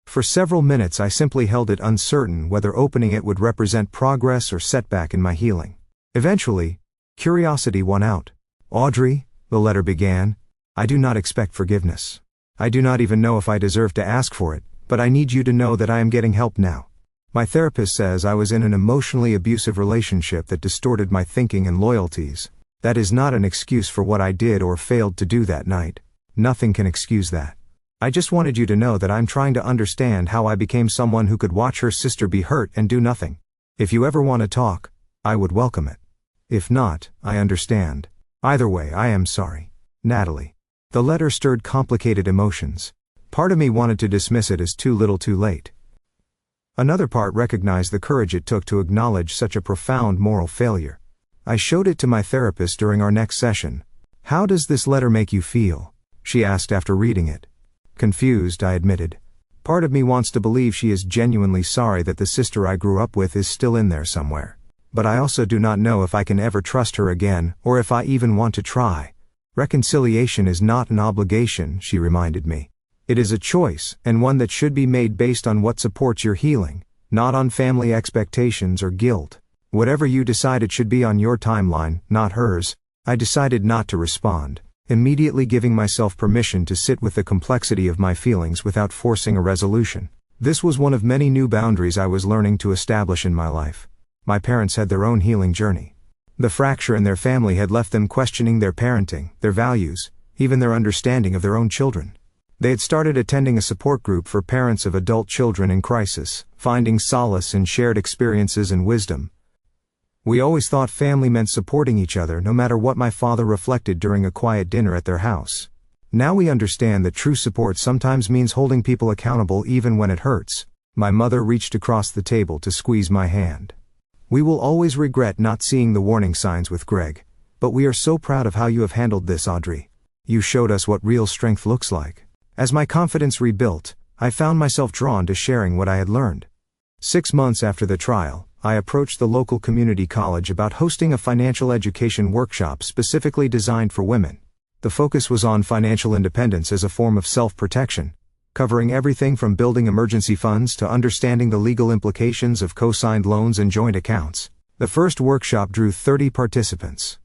For several minutes I simply held it, uncertain whether opening it would represent progress or setback in my healing. Eventually, curiosity won out. "Audrey," the letter began, "I do not expect forgiveness. I do not even know if I deserve to ask for it, but I need you to know that I am getting help now. My therapist says I was in an emotionally abusive relationship that distorted my thinking and loyalties. That is not an excuse for what I did or failed to do that night. Nothing can excuse that. I just wanted you to know that I'm trying to understand how I became someone who could watch her sister be hurt and do nothing. If you ever want to talk, I would welcome it. If not, I understand. Either way, I am sorry. Natalie." The letter stirred complicated emotions. Part of me wanted to dismiss it as too little too late. Another part recognized the courage it took to acknowledge such a profound moral failure. I showed it to my therapist during our next session. "How does this letter make you feel?" she asked after reading it. "Confused," I admitted. "Part of me wants to believe she is genuinely sorry that the sister I grew up with is still in there somewhere. But I also do not know if I can ever trust her again, or if I even want to try. Reconciliation is not an obligation," she reminded me. "It is a choice, and one that should be made based on what supports your healing, not on family expectations or guilt. Whatever you decide, it should be on your timeline, not hers." I decided not to respond, immediately giving myself permission to sit with the complexity of my feelings without forcing a resolution. This was one of many new boundaries I was learning to establish in my life. My parents had their own healing journey. The fracture in their family had left them questioning their parenting, their values, even their understanding of their own children. They had started attending a support group for parents of adult children in crisis, finding solace in shared experiences and wisdom. We always thought family meant supporting each other, no matter what, my father reflected during a quiet dinner at their house. Now we understand that true support sometimes means holding people accountable even when it hurts. My mother reached across the table to squeeze my hand. "We will always regret not seeing the warning signs with Greg, but we are so proud of how you have handled this, Audrey. You showed us what real strength looks like." As my confidence rebuilt, I found myself drawn to sharing what I had learned. 6 months after the trial, I approached the local community college about hosting a financial education workshop specifically designed for women. The focus was on financial independence as a form of self-protection, covering everything from building emergency funds to understanding the legal implications of co-signed loans and joint accounts. The first workshop drew 30 participants.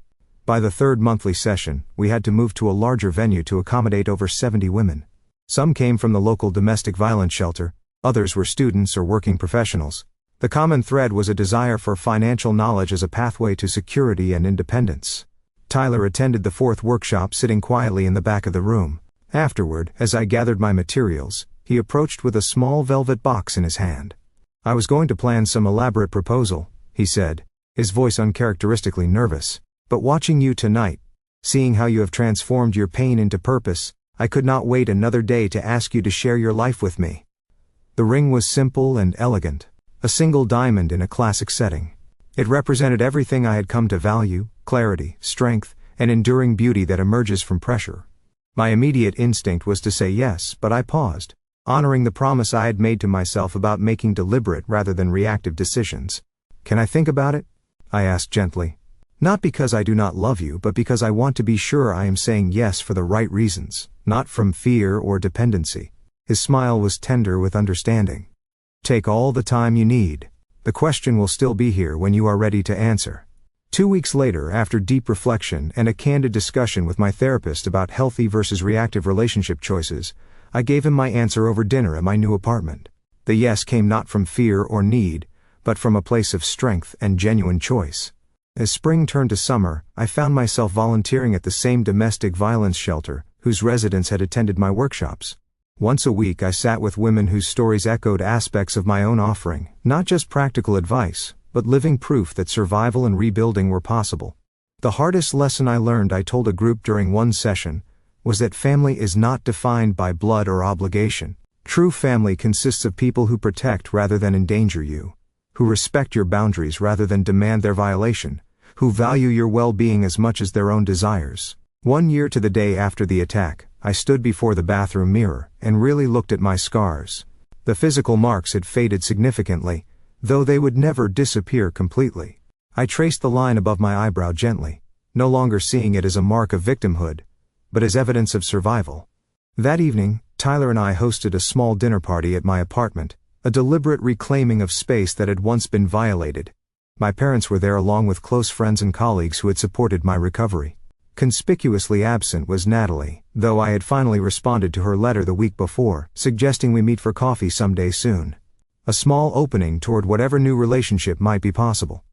By the third monthly session, we had to move to a larger venue to accommodate over 70 women. Some came from the local domestic violence shelter, others were students or working professionals. The common thread was a desire for financial knowledge as a pathway to security and independence. Tyler attended the fourth workshop, sitting quietly in the back of the room. Afterward, as I gathered my materials, he approached with a small velvet box in his hand. "I was going to plan some elaborate proposal," he said, his voice uncharacteristically nervous. "But watching you tonight, seeing how you have transformed your pain into purpose, I could not wait another day to ask you to share your life with me." The ring was simple and elegant, a single diamond in a classic setting. It represented everything I had come to value: clarity, strength, and enduring beauty that emerges from pressure. My immediate instinct was to say yes, but I paused, honoring the promise I had made to myself about making deliberate rather than reactive decisions. "Can I think about it?" I asked gently. "Not because I do not love you, but because I want to be sure I am saying yes for the right reasons, not from fear or dependency." His smile was tender with understanding. "Take all the time you need. The question will still be here when you are ready to answer." 2 weeks later, after deep reflection and a candid discussion with my therapist about healthy versus reactive relationship choices, I gave him my answer over dinner at my new apartment. The yes came not from fear or need, but from a place of strength and genuine choice. As spring turned to summer, I found myself volunteering at the same domestic violence shelter, whose residents had attended my workshops. Once a week I sat with women whose stories echoed aspects of my own offering, not just practical advice, but living proof that survival and rebuilding were possible. The hardest lesson I learned, I told a group during one session, was that family is not defined by blood or obligation. True family consists of people who protect rather than endanger you, who respect your boundaries rather than demand their violation, who value your well-being as much as their own desires. 1 year to the day after the attack, I stood before the bathroom mirror and really looked at my scars. The physical marks had faded significantly, though they would never disappear completely. I traced the line above my eyebrow gently, no longer seeing it as a mark of victimhood, but as evidence of survival. That evening, Tyler and I hosted a small dinner party at my apartment, a deliberate reclaiming of space that had once been violated. My parents were there along with close friends and colleagues who had supported my recovery. Conspicuously absent was Natalie, though I had finally responded to her letter the week before, suggesting we meet for coffee someday soon. A small opening toward whatever new relationship might be possible.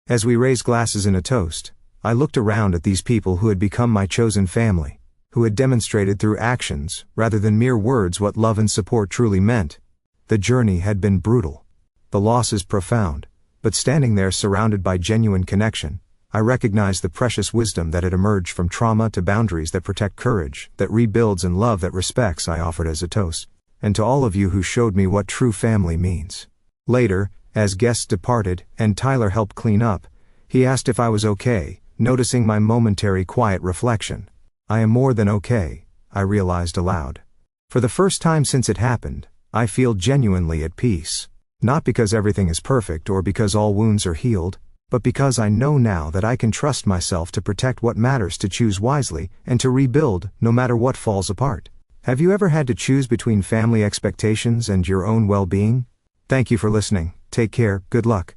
As we raised glasses in a toast, I looked around at these people who had become my chosen family, who had demonstrated through actions, rather than mere words, what love and support truly meant. The journey had been brutal. The losses profound, but standing there surrounded by genuine connection, I recognized the precious wisdom that had emerged from trauma to boundaries that protect, courage that rebuilds, and love that respects. I offered as a toast. And to all of you who showed me what true family means. Later, as guests departed and Tyler helped clean up, he asked if I was okay, noticing my momentary quiet reflection. "I am more than okay," I realized aloud. For the first time since it happened, I feel genuinely at peace. Not because everything is perfect or because all wounds are healed, but because I know now that I can trust myself to protect what matters, to choose wisely, and to rebuild no matter what falls apart. Have you ever had to choose between family expectations and your own well-being? Thank you for listening. Take care, good luck.